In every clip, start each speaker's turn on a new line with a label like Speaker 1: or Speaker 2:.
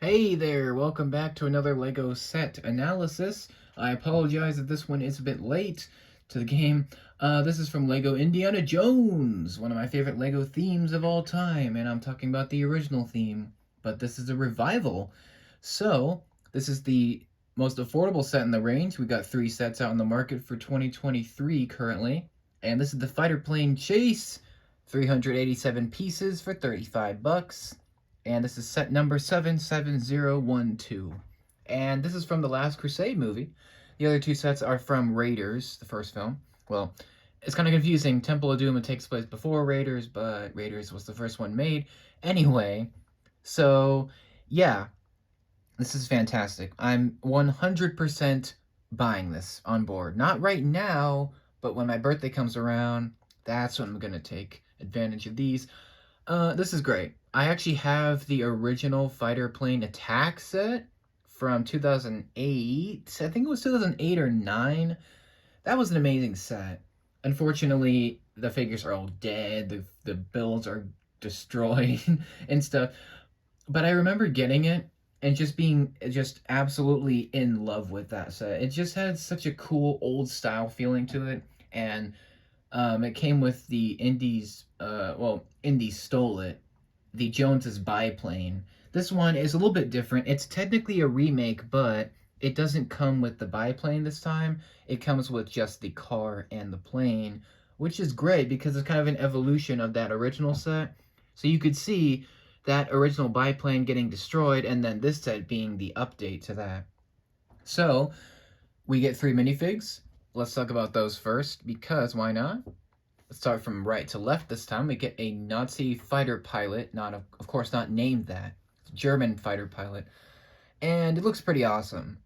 Speaker 1: Hey there, welcome back to another LEGO set analysis. I apologize if this one is a bit late to the game. This is from LEGO Indiana Jones, one of my favorite LEGO themes of all time, and I'm talking about the original theme, but this is a revival. So, this is the most affordable set in the range. We got 3 sets out in the market for 2023 currently, and this is the fighter plane Chase, 387 pieces for 35 bucks. And this is set number 77012. And this is from the Last Crusade movie. The other 2 sets are from Raiders, the first film. Well, it's kind of confusing. Temple of Doom takes place before Raiders, but Raiders was the first one made. Anyway, so yeah, this is fantastic. I'm 100% buying this on board. Not right now, but when my birthday comes around, that's when I'm going to take advantage of these. This is great. I actually have the original fighter plane attack set from 2008. I think it was 2008 or 9. That was an amazing set. Unfortunately, the figures are all dead. The builds are destroyed and stuff. But I remember getting it and just being just absolutely in love with that set. It just had such a cool old style feeling to it, and it came with the Indies. Indies stole it. The Jones's biplane. This one is a little bit different. It's technically a remake, but it doesn't come with the biplane this time. It comes with just the car and the plane, which is great because it's kind of an evolution of that original set. So you could see that original biplane getting destroyed, and then this set being the update to that. So we get 3 minifigs. Let's talk about those first, because why not? Let's start from right to left this time. We get a Nazi fighter pilot, of course not named that. German fighter pilot. And it looks pretty awesome.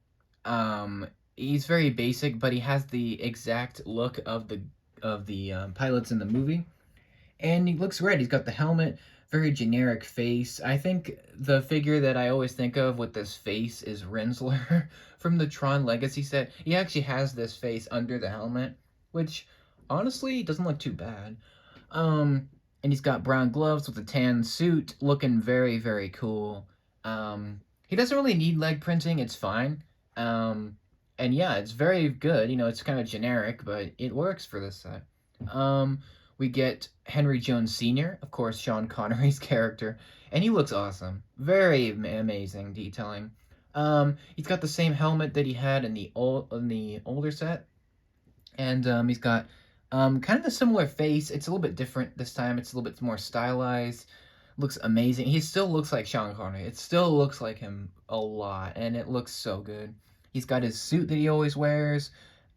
Speaker 1: He's very basic, but he has the exact look of the pilots in the movie. And he looks great. He's got the helmet, very generic face. I think the figure that I always think of with this face is Rensler from the Tron Legacy set. He actually has this face under the helmet, which honestly doesn't look too bad. And he's got brown gloves with a tan suit, looking very, very cool. He doesn't really need leg printing, it's fine. And yeah, it's very good. It's kind of generic, but it works for this set. We get Henry Jones Sr., of course, Sean Connery's character, and he looks awesome. Very amazing detailing. He's got the same helmet that he had in the older set, and he's got kind of a similar face. It's a little bit different this time. It's a little bit more stylized. Looks amazing. He still looks like Sean Connery. It still looks like him a lot, and it looks so good. He's got his suit that he always wears.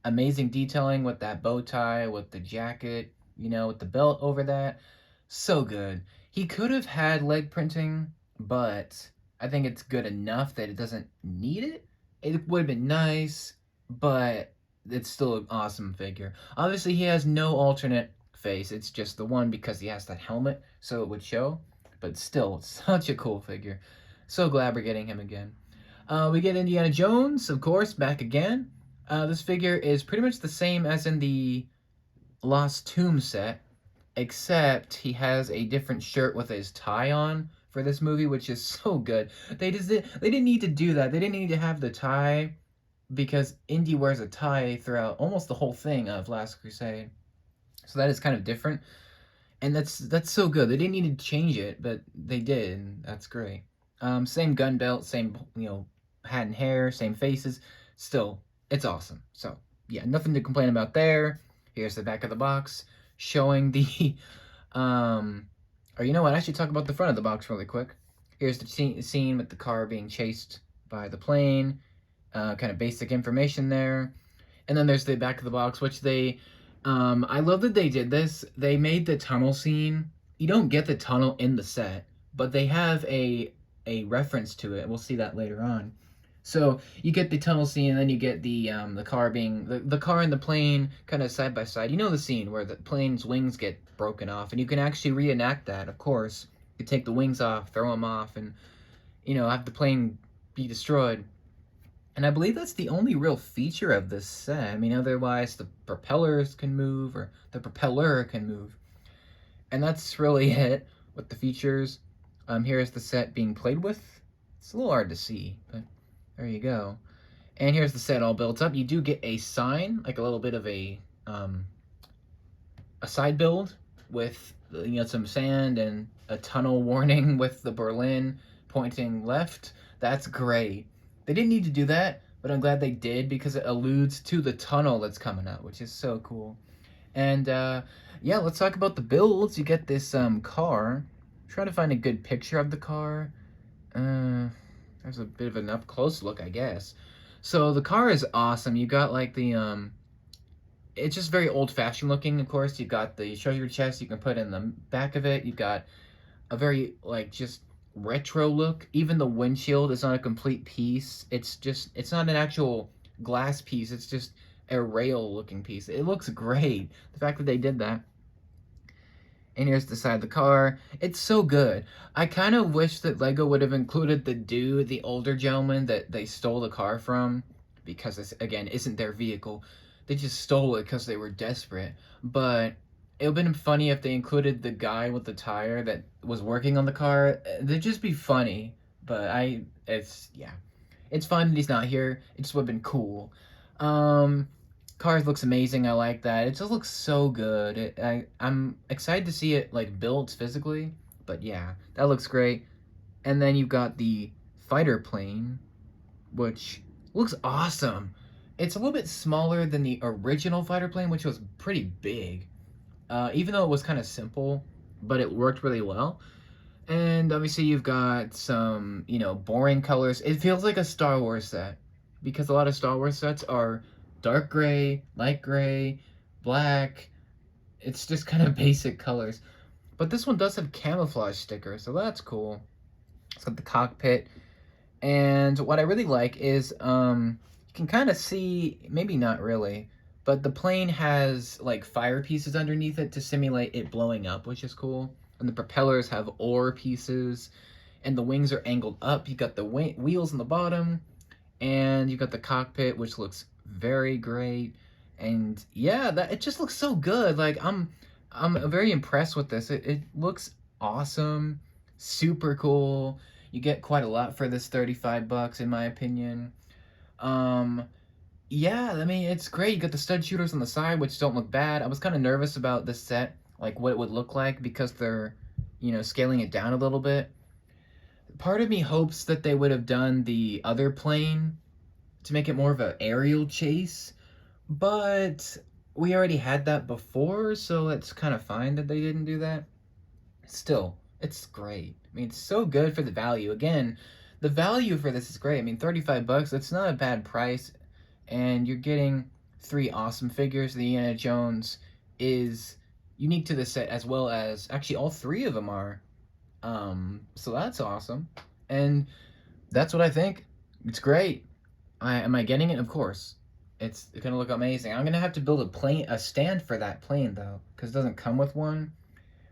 Speaker 1: Amazing detailing with that bow tie, with the jacket, with the belt over that. So good. He could have had leg printing, but I think it's good enough that it doesn't need it. It would have been nice, but it's still an awesome figure. Obviously, he has no alternate face. It's just the one because he has that helmet, so it would show. But still, such a cool figure. So glad we're getting him again. We get Indiana Jones, of course, back again. This figure is pretty much the same as in the Lost Tomb set, except he has a different shirt with his tie on for this movie, which is so good. They didn't need to do that. They didn't need to have the tie because Indy wears a tie throughout almost the whole thing of Last Crusade. So that is kind of different. And that's so good. They didn't need to change it, but they did, and that's great. Same gun belt, same hat and hair, same faces. Still, it's awesome. So yeah, nothing to complain about there. Here's the back of the box showing the or you know what? I should talk about the front of the box really quick. Here's the scene with the car being chased by the plane. Kind of basic information there. And then there's the back of the box, which I love that they did this. They made the tunnel scene. You don't get the tunnel in the set, but they have a reference to it. We'll see that later on. So you get the tunnel scene, and then you get the car being the car and the plane kind of side by side. You know the scene where the plane's wings get broken off, and you can actually reenact that. Of course, you take the wings off, throw them off, and have the plane be destroyed. And I believe that's the only real feature of this set. I mean, otherwise the propellers can move, or the propeller can move. And that's really it with the features. Here is the set being played with. It's a little hard to see, but there you go. And here's the set all built up. You do get a sign, like a little bit of a side build with some sand and a tunnel warning with the Berlin pointing left. That's great. They didn't need to do that, but I'm glad they did because it alludes to the tunnel that's coming up, which is so cool. And yeah, let's talk about the builds. You get this car. Trying to find a good picture of the car. There's a bit of an up close look, I guess. So the car is awesome. You got like the it's just very old-fashioned looking. Of course, you got the treasure chest you can put in the back of it. You got a very like just retro look. Even the windshield is not a complete piece. It's not an actual glass piece. It's just a rail looking piece. It looks great. The fact that they did that. And here's the side of the car. It's so good. I kind of wish that LEGO would have included the dude, the older gentleman that they stole the car from, because this, again, isn't their vehicle. They just stole it because they were desperate. But it would have been funny if they included the guy with the tire that was working on the car. It'd just be funny. But it's fun that he's not here. It just would have been cool. Cars looks amazing. I like that. It just looks so good. I'm excited to see it like built physically. But yeah, that looks great. And then you've got the fighter plane, which looks awesome. It's a little bit smaller than the original fighter plane, which was pretty big. Even though it was kind of simple, but it worked really well. And obviously you've got some, boring colors. It feels like a Star Wars set, because a lot of Star Wars sets are dark gray, light gray, black. It's just kind of basic colors. But this one does have camouflage stickers, so that's cool. It's got the cockpit. And what I really like is you can kind of see, maybe not really, but the plane has like fire pieces underneath it to simulate it blowing up, which is cool. And the propellers have ore pieces, and the wings are angled up. You got the wheels on the bottom, and you got the cockpit, which looks very great. And yeah, it just looks so good. Like I'm very impressed with this. It looks awesome, super cool. You get quite a lot for this $35 in my opinion. Yeah, I mean, it's great. You got the stud shooters on the side, which don't look bad. I was kind of nervous about this set, like what it would look like, because they're, scaling it down a little bit. Part of me hopes that they would have done the other plane to make it more of an aerial chase, but we already had that before, so it's kind of fine that they didn't do that. Still, it's great. I mean, it's so good for the value. Again, the value for this is great. I mean, $35, that's not a bad price, and you're getting 3 awesome figures. The Indiana Jones is unique to the set, as well as, actually all 3 of them are. So that's awesome. And that's what I think. It's great. Am I getting it? Of course. It's gonna look amazing. I'm gonna have to build a stand for that plane though, because it doesn't come with one.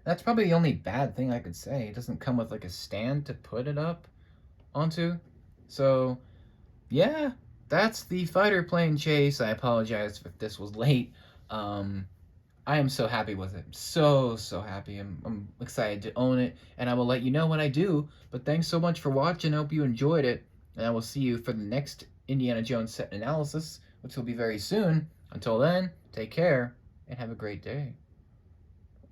Speaker 1: That's probably the only bad thing I could say. It doesn't come with like a stand to put it up onto. So yeah, that's the fighter plane chase. I apologize if this was late. I am so happy with it. So happy. I'm excited to own it, and I will let you know when I do. But thanks so much for watching. I hope you enjoyed it, and I will see you for the next Indiana Jones set analysis, which will be very soon. Until then, take care, and have a great day.